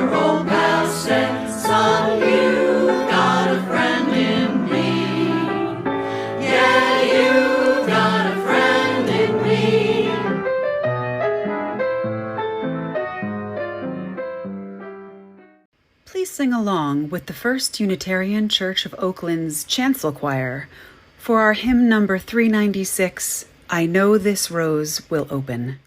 your old pal said, son, you've got a friend in me. Yeah, you've got a friend in me. Please sing along with the First Unitarian Church of Oakland's Chancel Choir for our hymn number 396, I Know This Rose Will Open.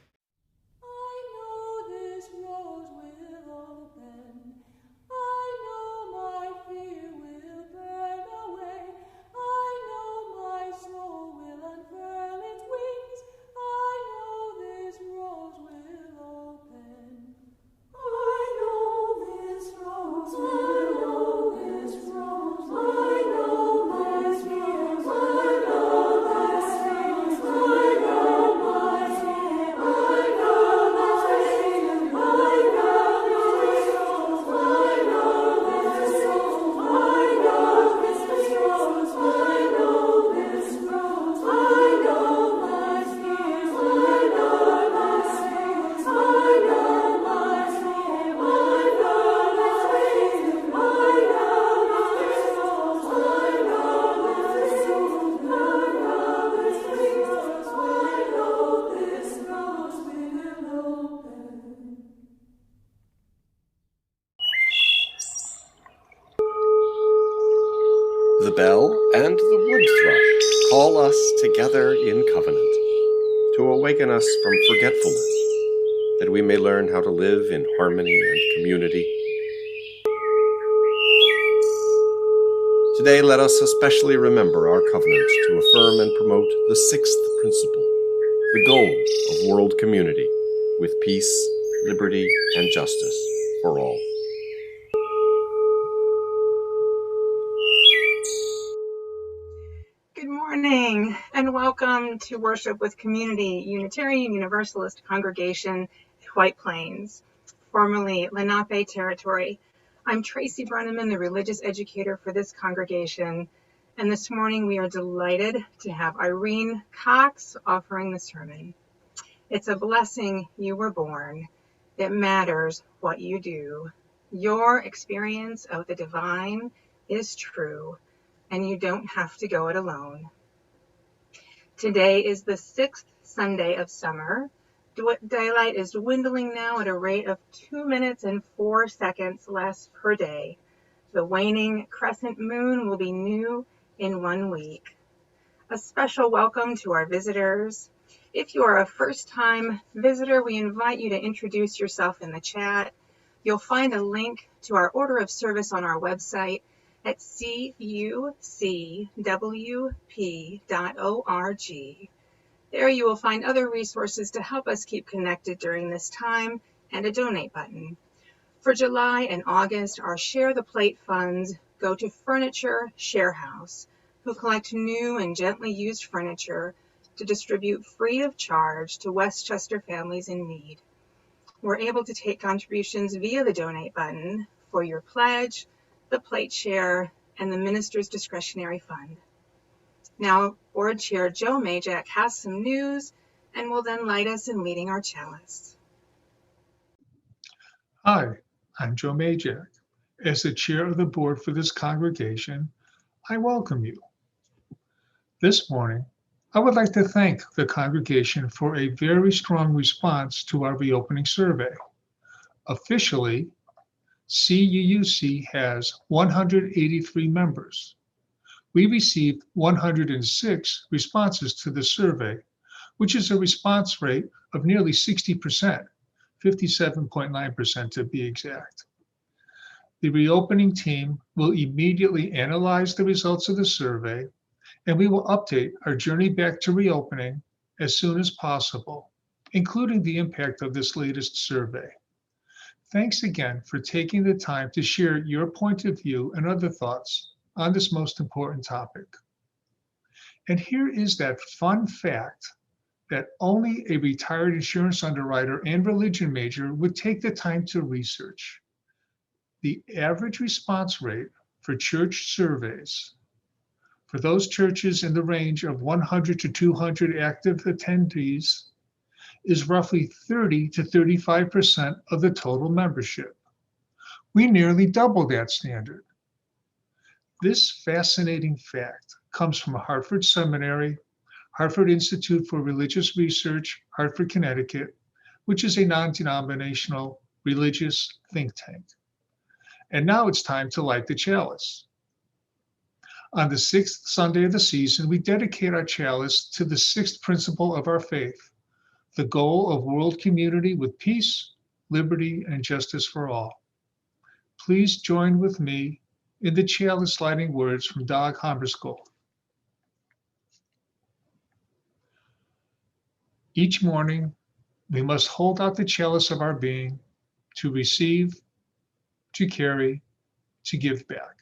The bell and the wood thrush call us together in covenant, to awaken us from forgetfulness, that we may learn how to live in harmony and community. Today, let us especially remember our covenant to affirm and promote the sixth principle, the goal of world community, with peace, liberty, and justice for all. Good morning and welcome to Worship with Community, Unitarian Universalist Congregation, White Plains, formerly Lenape Territory. I'm Tracy Brenneman, the religious educator for this congregation, and this morning we are delighted to have Irene Cox offering the sermon. It's a blessing you were born. It matters what you do. Your experience of the divine is true, and you don't have to go it alone. Today is the 6th Sunday of summer. Daylight is dwindling now at a rate of 2 minutes and 4 seconds less per day. The waning crescent moon will be new in 1 week. A special welcome to our visitors. If you are a first-time visitor, we invite you to introduce yourself in the chat. You'll find a link to our order of service on our website at CUUCWP.org. There you will find other resources to help us keep connected during this time and a donate button. For July and August, our Share the Plate funds go to Furniture Share House, who collect new and gently used furniture to distribute free of charge to Westchester families in need. We're able to take contributions via the donate button for your pledge, the plate share, and the minister's discretionary fund. Now, Board Chair Joe Majak has some news and will then light us in leading our chalice. Hi, I'm Joe Majak. As the chair of the board for this congregation, I welcome you. This morning, I would like to thank the congregation for a very strong response to our reopening survey. Officially, CUUC has 183 members. We received 106 responses to the survey, which is a response rate of nearly 60%, 57.9% to be exact. The reopening team will immediately analyze the results of the survey, and we will update our journey back to reopening as soon as possible, including the impact of this latest survey. Thanks again for taking the time to share your point of view and other thoughts on this most important topic. And here is that fun fact that only a retired insurance underwriter and religion major would take the time to research. The average response rate for church surveys for those churches in the range of 100 to 200 active attendees is roughly 30 to 35% of the total membership, we nearly doubled that standard. This fascinating fact comes from Hartford Seminary, Hartford Institute for Religious Research, Hartford, Connecticut, which is a non-denominational religious think tank. And now it's time to light the chalice. On the sixth Sunday of the season, we dedicate our chalice to the sixth principle of our faith, the goal of world community with peace, liberty, and justice for all. Please join with me in the chalice lighting words from Dag Hammarskjöld. Each morning, we must hold out the chalice of our being to receive, to carry, to give back.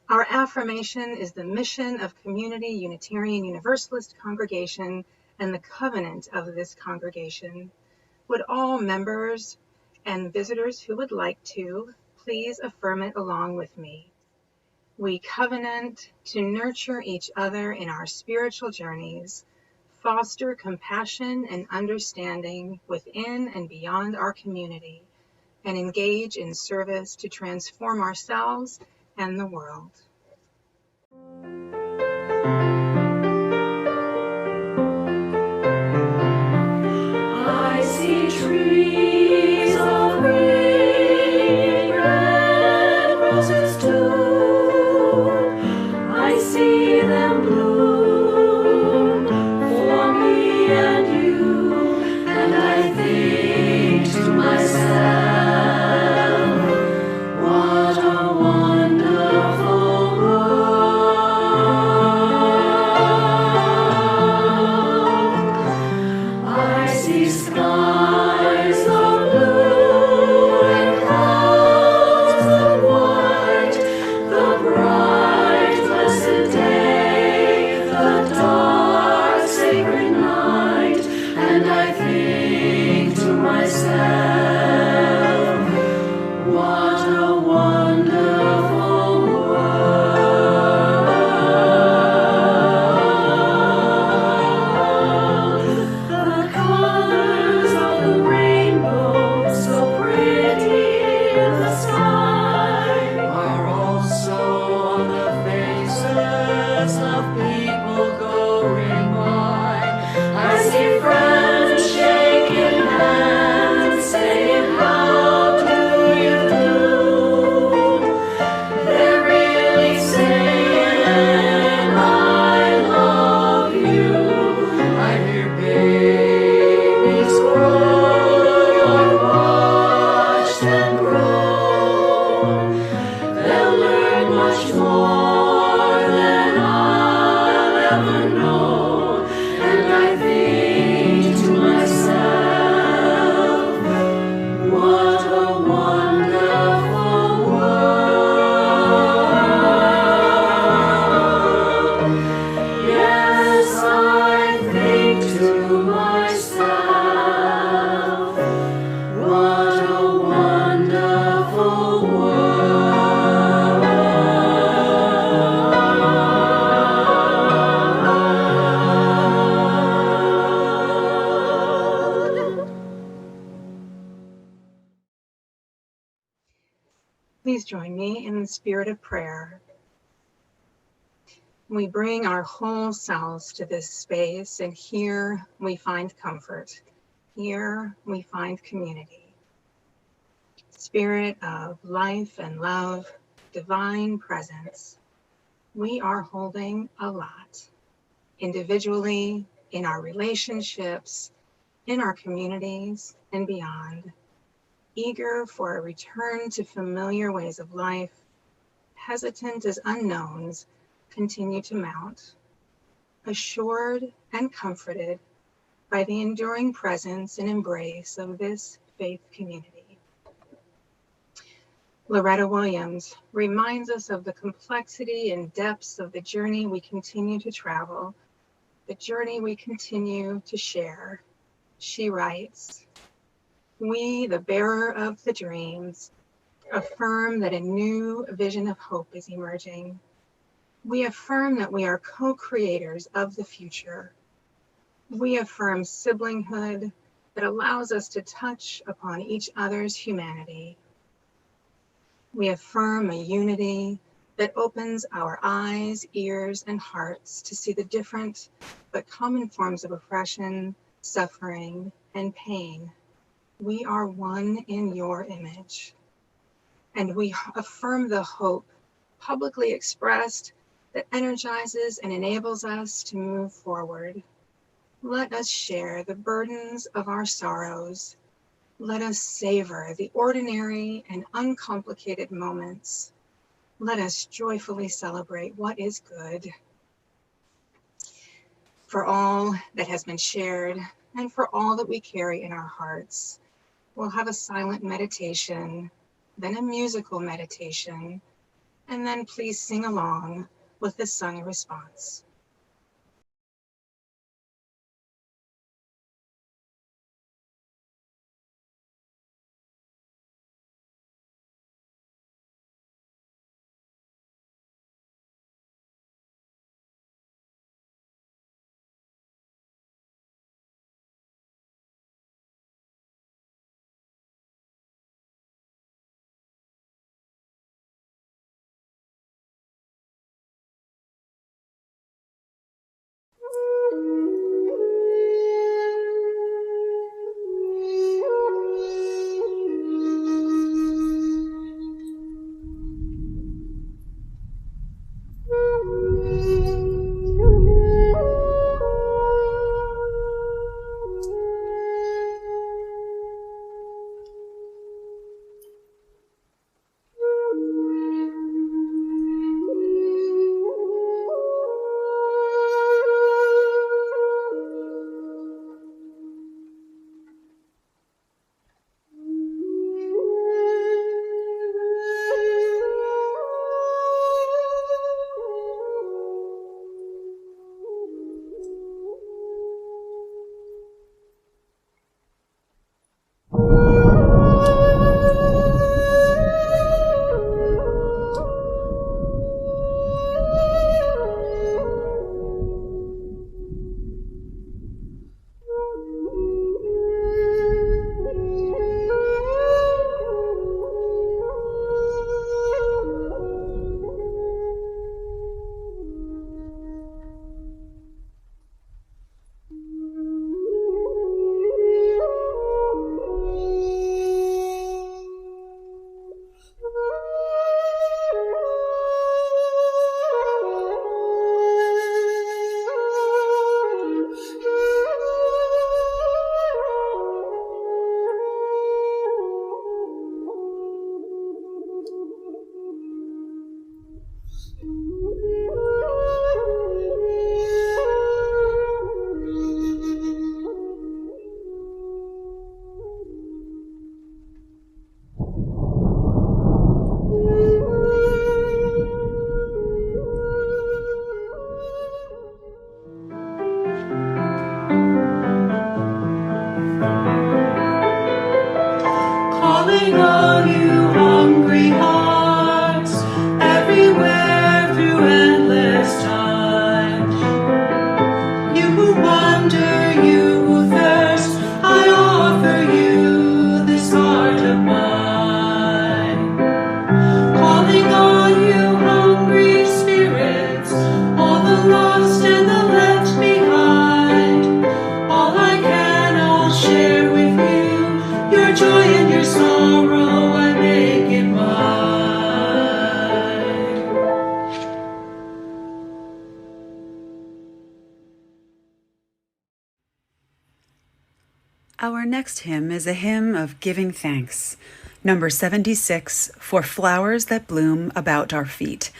Our affirmation is the mission of Community Unitarian Universalist Congregation and the covenant of this congregation. Would all members and visitors who would like to, please affirm it along with me. We covenant to nurture each other in our spiritual journeys, foster compassion and understanding within and beyond our community, and engage in service to transform ourselves and the world. I see trees of green, red roses too. I see them bloom for me and you, and I think to myself, what a wonderful world. I see skies of blue and clouds of white, the bright blessed day, the dark sacred night, and I think to myself, what a wonderful world. The colors of the rainbow, so pretty in the sky, are also on the faces of people going by. I see friends shaking hands, saying, how do you do? They're really saying, I love you. I hear babies cry, watch them grow. They'll learn much more than I'll ever know. And I think to myself, what a wonderful world. Yes, I think to myself, what a wonderful world. Please join me in the spirit of prayer. We bring our whole selves to this space, and here we find comfort. Here we find community. Spirit of life and love, divine presence, we are holding a lot, individually, in our relationships, in our communities, and beyond. Eager for a return to familiar ways of life, hesitant as unknowns continue to mount, assured and comforted by the enduring presence and embrace of this faith community. Loretta Williams reminds us of the complexity and depths of the journey we continue to travel, the journey we continue to share. She writes, we, the bearer of the dreams, affirm that a new vision of hope is emerging. We affirm that we are co-creators of the future. We affirm siblinghood that allows us to touch upon each other's humanity. We affirm a unity that opens our eyes, ears, and hearts to see the different but common forms of oppression, suffering, and pain. We are one in your image. And we affirm the hope publicly expressed that energizes and enables us to move forward. Let us share the burdens of our sorrows. Let us savor the ordinary and uncomplicated moments. Let us joyfully celebrate what is good. For all that has been shared and for all that we carry in our hearts, we'll have a silent meditation, then a musical meditation, and then please sing along with the sung response. Our next hymn is a hymn of giving thanks, number 76, For Flowers That Bloom About Our Feet.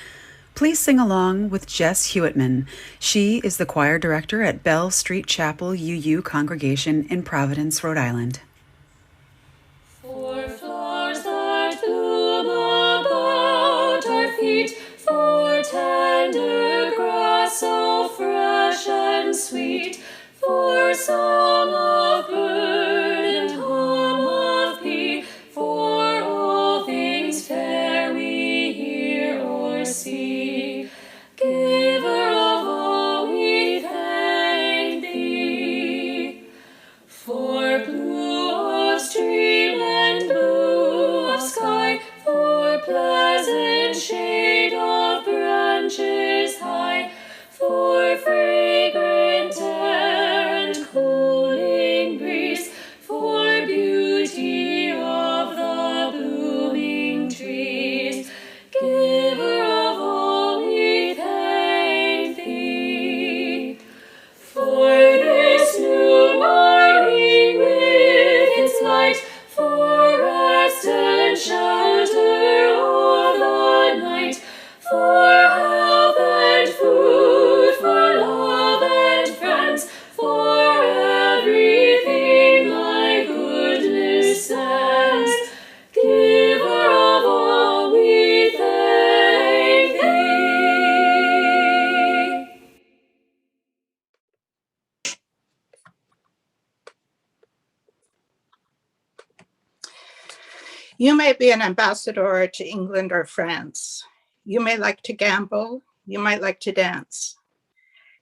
Please sing along with Jess Hewittman. She is the choir director at Bell Street Chapel UU Congregation in Providence, Rhode Island. For flowers that bloom about our feet, for tender grass so fresh and sweet, for song of bird and hum of bee, for all things fair we hear or see. Giver of all, we thank thee. For blue of stream and blue of sky, for pleasant shade of branches high, for fragrant air and cooling breeze, for beauty of the blooming trees. Giver of all, we thank thee. For this new morning with its light, for rest and shelter of the night, for health and food, for love and friends, for everything thy goodness sends. Giver of all, we thank thee. You may be an ambassador to England or France. You may like to gamble. You might like to dance.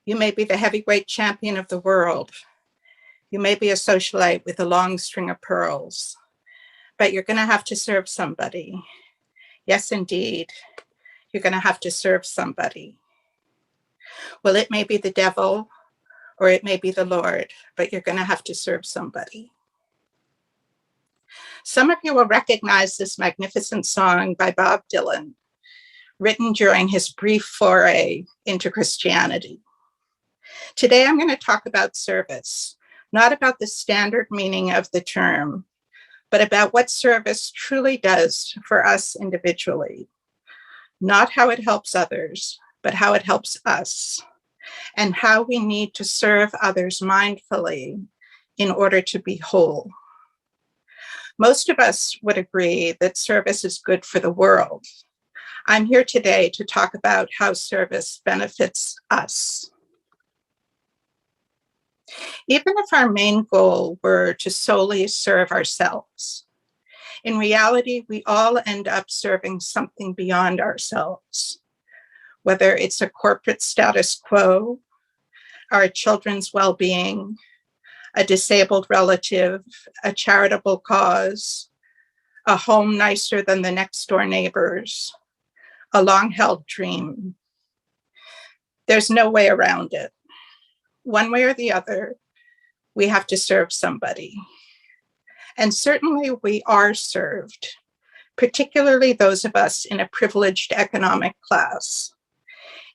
You may be the heavyweight champion of the world. You may be a socialite with a long string of pearls. But you're going to have to serve somebody. Yes, indeed. You're going to have to serve somebody. Well, it may be the devil or it may be the Lord, but you're going to have to serve somebody. Some of you will recognize this magnificent song by Bob Dylan, written during his brief foray into Christianity. Today, I'm going to talk about service, not about the standard meaning of the term, but about what service truly does for us individually. Not how it helps others, but how it helps us, and how we need to serve others mindfully in order to be whole. Most of us would agree that service is good for the world. I'm here today to talk about how service benefits us. Even if our main goal were to solely serve ourselves, in reality, we all end up serving something beyond ourselves, whether it's a corporate status quo, our children's well-being, a disabled relative, a charitable cause, a home nicer than the next door neighbors, a long-held dream. There's no way around it. One way or the other, we have to serve somebody. And certainly we are served, particularly those of us in a privileged economic class.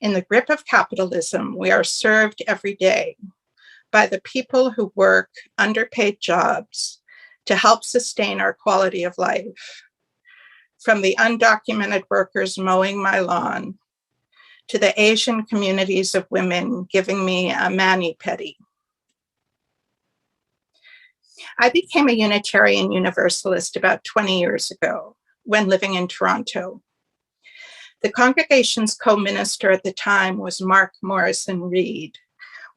In the grip of capitalism, we are served every day by the people who work underpaid jobs to help sustain our quality of life. From the undocumented workers mowing my lawn to the Asian communities of women giving me a mani-pedi. I became a Unitarian Universalist about 20 years ago when living in Toronto. The congregation's co-minister at the time was Mark Morrison Reed,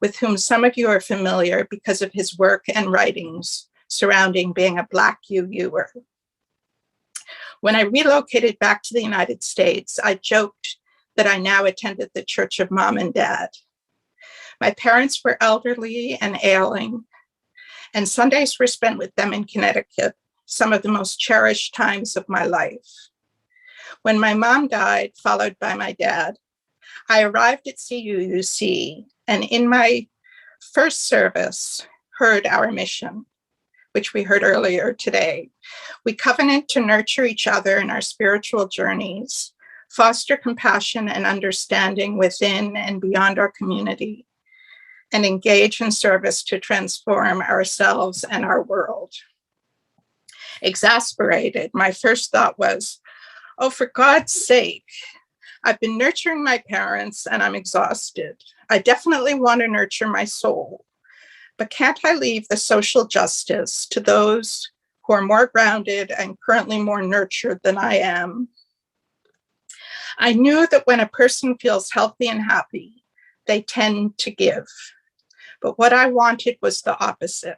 with whom some of you are familiar because of his work and writings surrounding being a Black UUer. When I relocated back to the United States, I joked that I now attended the Church of Mom and Dad. My parents were elderly and ailing, and Sundays were spent with them in Connecticut, some of the most cherished times of my life. When my mom died, followed by my dad, I arrived at CUUC, and in my first service, heard our mission, which we heard earlier today. We covenant to nurture each other in our spiritual journeys, foster compassion and understanding within and beyond our community, and engage in service to transform ourselves and our world. Exasperated, my first thought was, oh, for God's sake, I've been nurturing my parents and I'm exhausted. I definitely want to nurture my soul, but can't I leave the social justice to those who are more grounded and currently more nurtured than I am? I knew that when a person feels healthy and happy, they tend to give. But what I wanted was the opposite.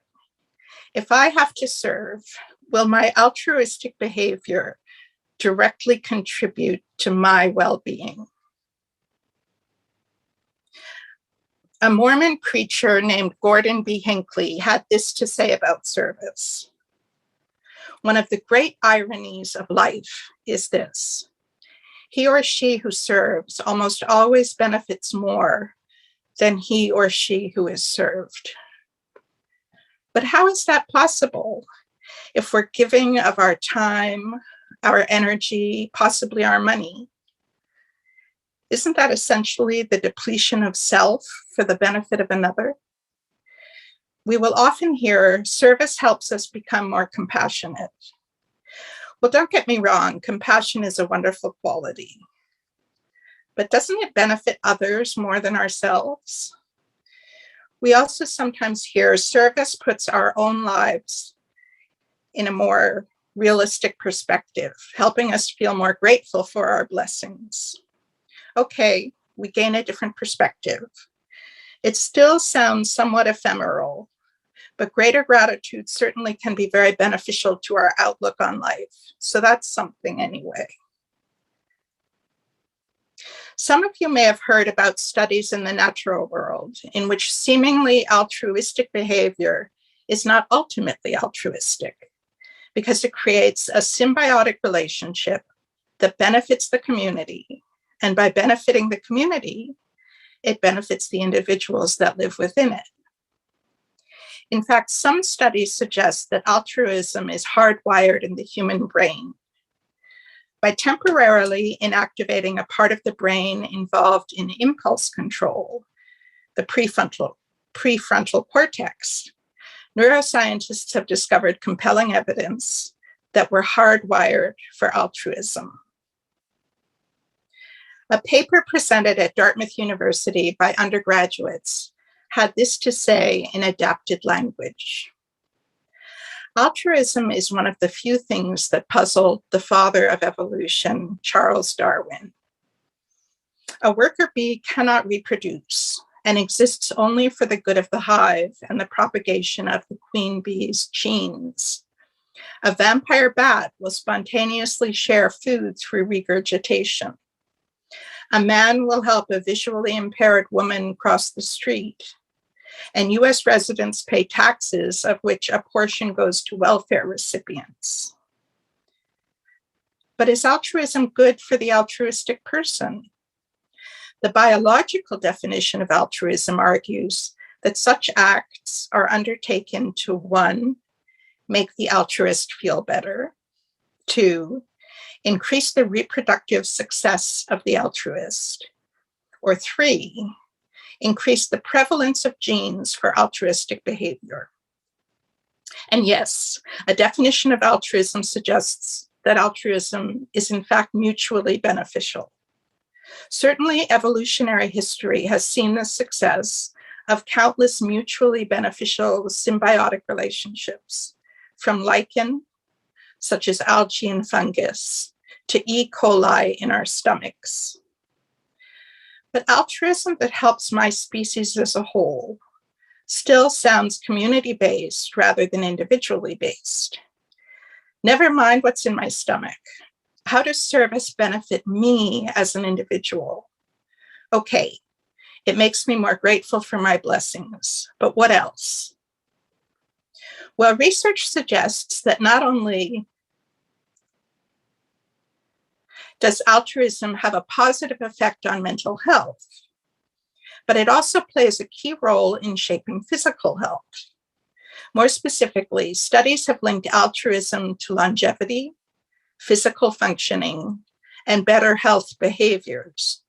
If I have to serve, will my altruistic behavior directly contribute to my well-being? A Mormon preacher named Gordon B. Hinckley had this to say about service. One of the great ironies of life is this: he or she who serves almost always benefits more than he or she who is served. But how is that possible if we're giving of our time, our energy, possibly our money? Isn't that essentially the depletion of self for the benefit of another? We will often hear service helps us become more compassionate. Well, don't get me wrong, compassion is a wonderful quality. But doesn't it benefit others more than ourselves? We also sometimes hear service puts our own lives in a more realistic perspective, helping us feel more grateful for our blessings. Okay, we gain a different perspective. It still sounds somewhat ephemeral, but greater gratitude certainly can be very beneficial to our outlook on life. So that's something anyway. Some of you may have heard about studies in the natural world in which seemingly altruistic behavior is not ultimately altruistic because it creates a symbiotic relationship that benefits the community. And by benefiting the community, it benefits the individuals that live within it. In fact, some studies suggest that altruism is hardwired in the human brain. By temporarily inactivating a part of the brain involved in impulse control, the prefrontal cortex, neuroscientists have discovered compelling evidence that we're hardwired for altruism. A paper presented at Dartmouth University by undergraduates had this to say in adapted language. Altruism is one of the few things that puzzled the father of evolution, Charles Darwin. A worker bee cannot reproduce and exists only for the good of the hive and the propagation of the queen bee's genes. A vampire bat will spontaneously share food through regurgitation. A man will help a visually impaired woman cross the street. And US residents pay taxes, of which a portion goes to welfare recipients. But is altruism good for the altruistic person? The biological definition of altruism argues that such acts are undertaken to 1, make the altruist feel better, 2, increase the reproductive success of the altruist, or 3, increase the prevalence of genes for altruistic behavior. And yes, a definition of altruism suggests that altruism is in fact mutually beneficial. Certainly, evolutionary history has seen the success of countless mutually beneficial symbiotic relationships, from lichen, such as algae and fungus, to E. coli in our stomachs. But altruism that helps my species as a whole still sounds community-based rather than individually based. Never mind what's in my stomach. How does service benefit me as an individual? Okay, it makes me more grateful for my blessings, but what else? Well, research suggests that not only does altruism have a positive effect on mental health, but it also plays a key role in shaping physical health. More specifically, studies have linked altruism to longevity, physical functioning, and better health behaviors.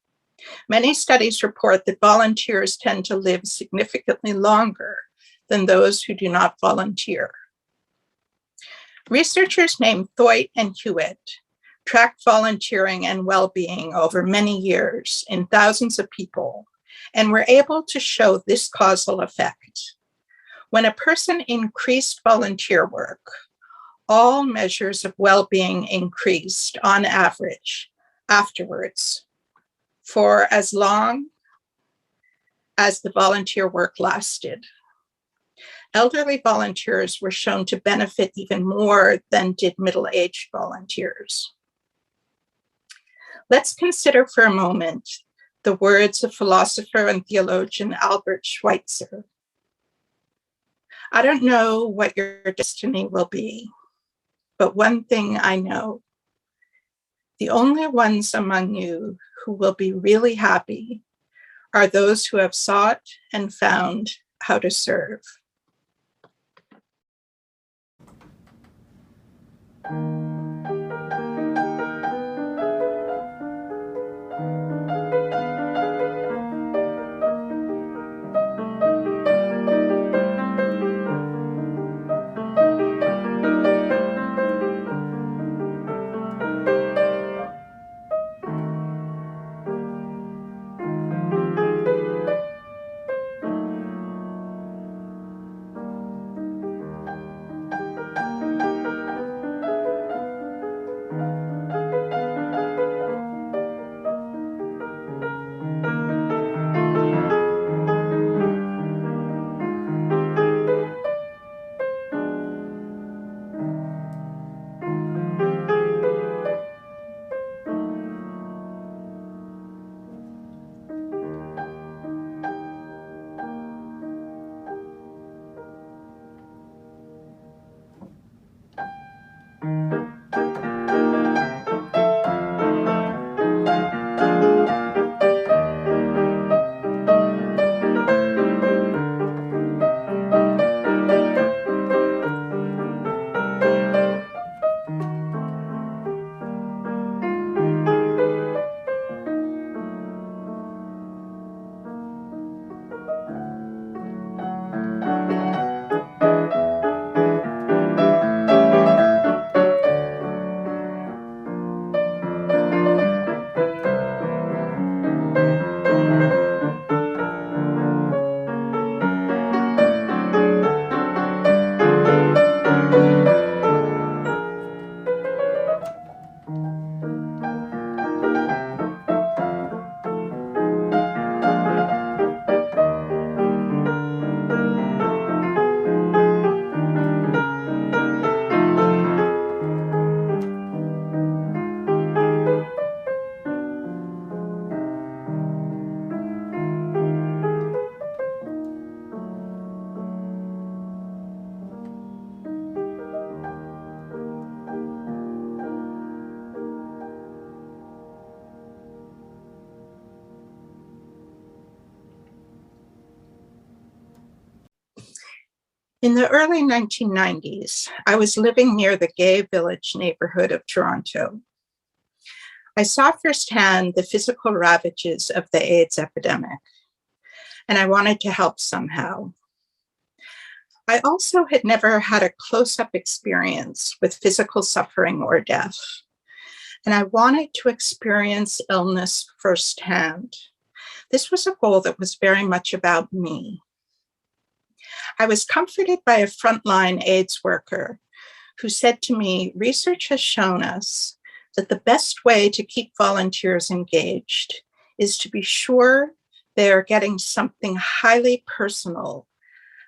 Many studies report that volunteers tend to live significantly longer than those who do not volunteer. Researchers named Theuet and Hewitt tracked volunteering and well-being over many years in thousands of people and were able to show this causal effect. When a person increased volunteer work, all measures of well-being increased on average afterwards for as long as the volunteer work lasted. Elderly volunteers were shown to benefit even more than did middle-aged volunteers. Let's consider for a moment the words of philosopher and theologian Albert Schweitzer. I don't know what your destiny will be, but one thing I know, the only ones among you who will be really happy are those who have sought and found how to serve. In the early 1990s, I was living near the Gay Village neighborhood of Toronto. I saw firsthand the physical ravages of the AIDS epidemic, and I wanted to help somehow. I also had never had a close-up experience with physical suffering or death, and I wanted to experience illness firsthand. This was a goal that was very much about me. I was comforted by a frontline AIDS worker who said to me, research has shown us that the best way to keep volunteers engaged is to be sure they're getting something highly personal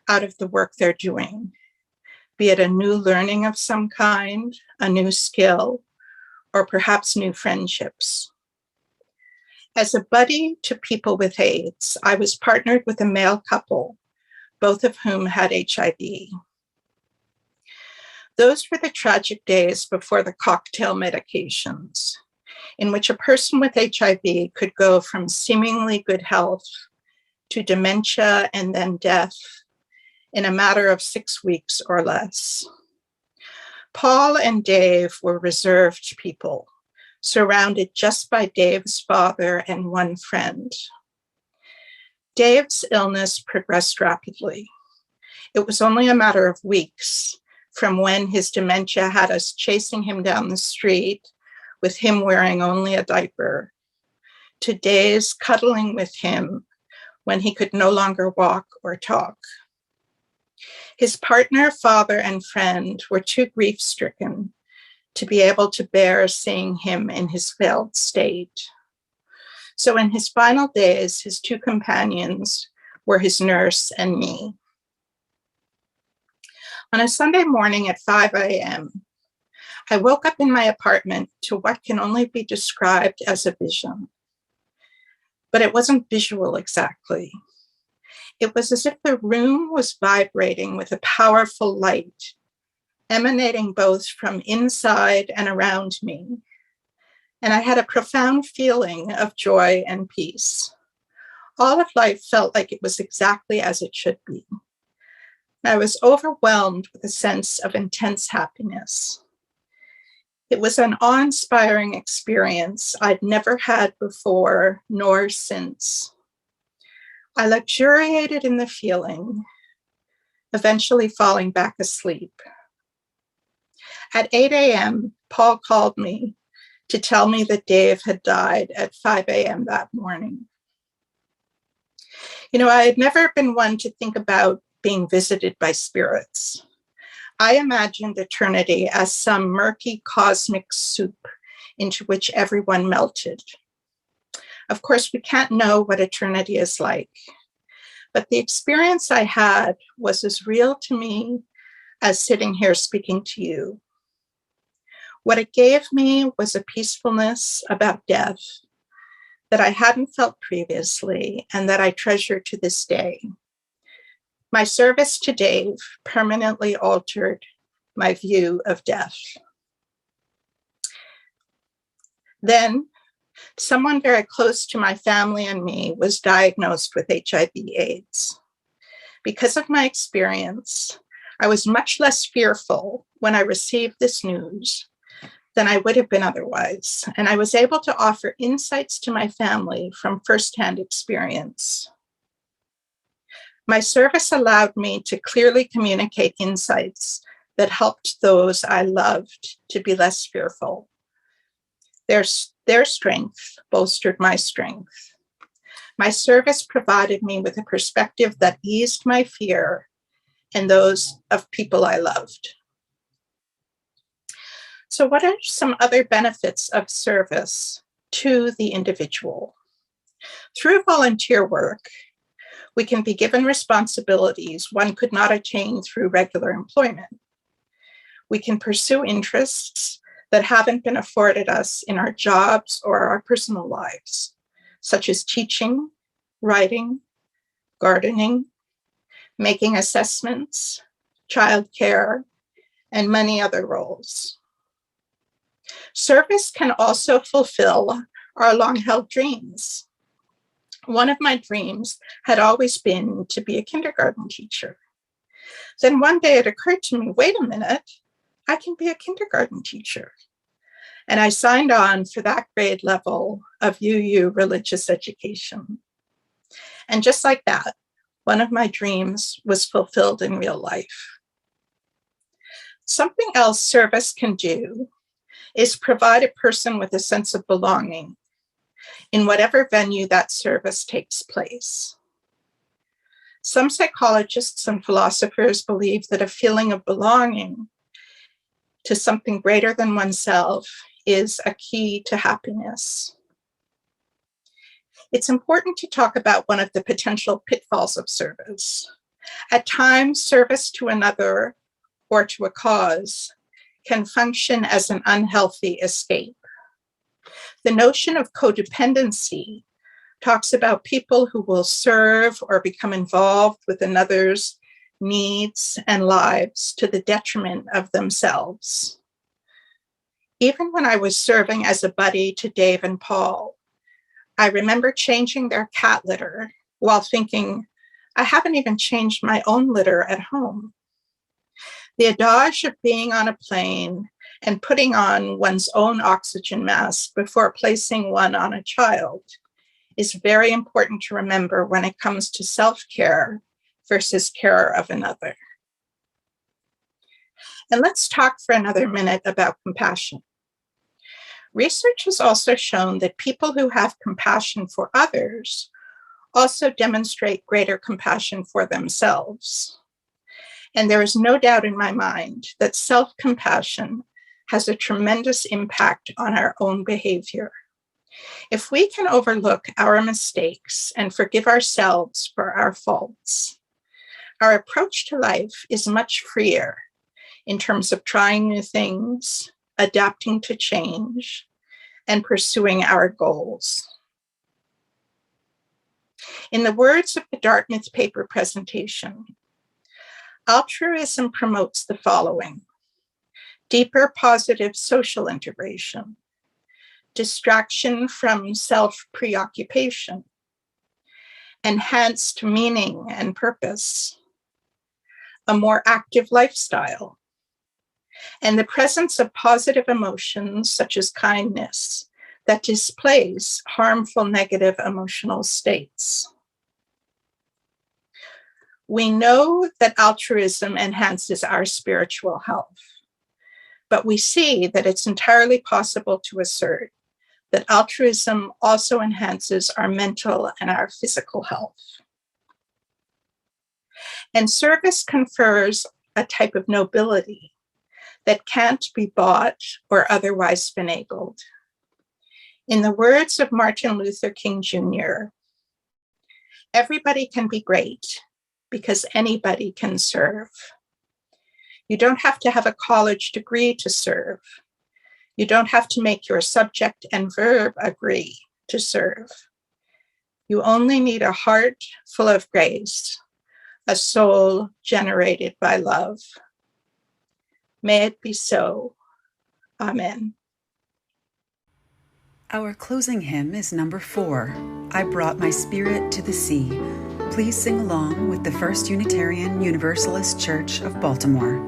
out of the work they're doing, be it a new learning of some kind, a new skill, or perhaps new friendships. As a buddy to people with AIDS, I was partnered with a male couple, both of whom had HIV. Those were the tragic days before the cocktail medications, in which a person with HIV could go from seemingly good health to dementia and then death in a matter of 6 weeks or less. Paul and Dave were reserved people surrounded just by Dave's father and one friend. Dave's illness progressed rapidly. It was only a matter of weeks from when his dementia had us chasing him down the street with him wearing only a diaper, to days cuddling with him when he could no longer walk or talk. His partner, father, and friend were too grief-stricken to be able to bear seeing him in his failed state. So in his final days, his two companions were his nurse and me. On a Sunday morning at 5 a.m., I woke up in my apartment to what can only be described as a vision. But it wasn't visual exactly. It was as if the room was vibrating with a powerful light, emanating both from inside and around me. And I had a profound feeling of joy and peace. All of life felt like it was exactly as it should be. I was overwhelmed with a sense of intense happiness. It was an awe-inspiring experience I'd never had before nor since. I luxuriated in the feeling, eventually falling back asleep. At 8 a.m., Paul called me to tell me that Dave had died at 5 a.m. that morning. You know, I had never been one to think about being visited by spirits. I imagined eternity as some murky cosmic soup into which everyone melted. Of course, we can't know what eternity is like, but the experience I had was as real to me as sitting here speaking to you. What it gave me was a peacefulness about death that I hadn't felt previously and that I treasure to this day. My service to Dave permanently altered my view of death. Then, someone very close to my family and me was diagnosed with HIV/AIDS. Because of my experience, I was much less fearful when I received this news than I would have been otherwise, and I was able to offer insights to my family from firsthand experience. My service allowed me to clearly communicate insights that helped those I loved to be less fearful. Their strength bolstered my strength. My service provided me with a perspective that eased my fear and those of people I loved. So what are some other benefits of service to the individual? Through volunteer work, we can be given responsibilities one could not attain through regular employment. We can pursue interests that haven't been afforded us in our jobs or our personal lives, such as teaching, writing, gardening, making assessments, childcare, and many other roles. Service can also fulfill our long-held dreams. One of my dreams had always been to be a kindergarten teacher. Then one day it occurred to me, wait a minute, I can be a kindergarten teacher. And I signed on for that grade level of UU religious education. And just like that, one of my dreams was fulfilled in real life. Something else service can do is provide a person with a sense of belonging in whatever venue that service takes place. Some psychologists and philosophers believe that a feeling of belonging to something greater than oneself is a key to happiness. It's important to talk about one of the potential pitfalls of service. At times, service to another or to a cause can function as an unhealthy escape. The notion of codependency talks about people who will serve or become involved with another's needs and lives to the detriment of themselves. Even when I was serving as a buddy to Dave and Paul, I remember changing their cat litter while thinking, I haven't even changed my own litter at home. The adage of being on a plane and putting on one's own oxygen mask before placing one on a child is very important to remember when it comes to self-care versus care of another. And let's talk for another minute about compassion. Research has also shown that people who have compassion for others also demonstrate greater compassion for themselves. And there is no doubt in my mind that self-compassion has a tremendous impact on our own behavior. If we can overlook our mistakes and forgive ourselves for our faults, our approach to life is much freer in terms of trying new things, adapting to change, and pursuing our goals. In the words of the Dartmouth paper presentation, altruism promotes the following: deeper positive social integration, distraction from self-preoccupation, enhanced meaning and purpose, a more active lifestyle, and the presence of positive emotions such as kindness that displace harmful negative emotional states. We know that altruism enhances our spiritual health, but we see that it's entirely possible to assert that altruism also enhances our mental and our physical health. And service confers a type of nobility that can't be bought or otherwise finagled. In the words of Martin Luther King Jr., everybody can be great because anybody can serve. You don't have to have a college degree to serve. You don't have to make your subject and verb agree to serve. You only need a heart full of grace, a soul generated by love. May it be so. Amen. Our closing hymn is number 4, I Brought My Spirit to the Sea. Please sing along with the First Unitarian Universalist Church of Baltimore.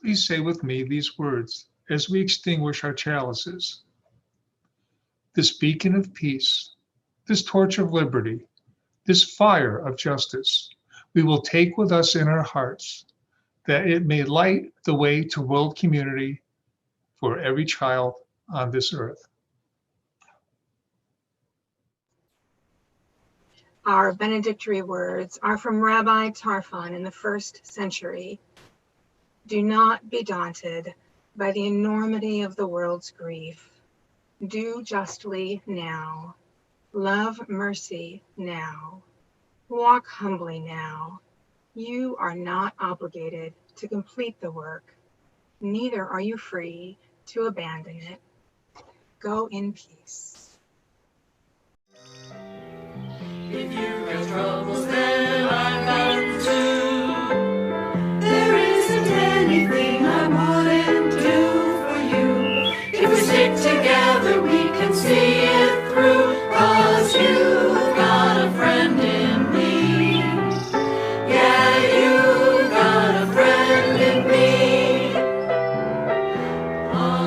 Please say with me these words as we extinguish our chalices. This beacon of peace, this torch of liberty, this fire of justice, we will take with us in our hearts, that it may light the way to world community for every child on this earth. Our benedictory words are from Rabbi Tarfon in the 1st century. Do not be daunted by the enormity of the world's grief. Do justly now. Love mercy now. Walk humbly now. You are not obligated to complete the work. Neither are you free to abandon it. Go in peace. If you got troubles, then I've got 'em too. There isn't anything I wouldn't do for you. If we stick together, we can see it through. 'Cause you've got a friend in me. Yeah, you've got a friend in me.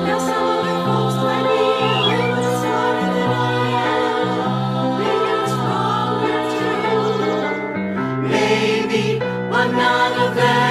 Now some other folks might be a little smarter than I am. Maybe it's wrong too. Maybe, but none of them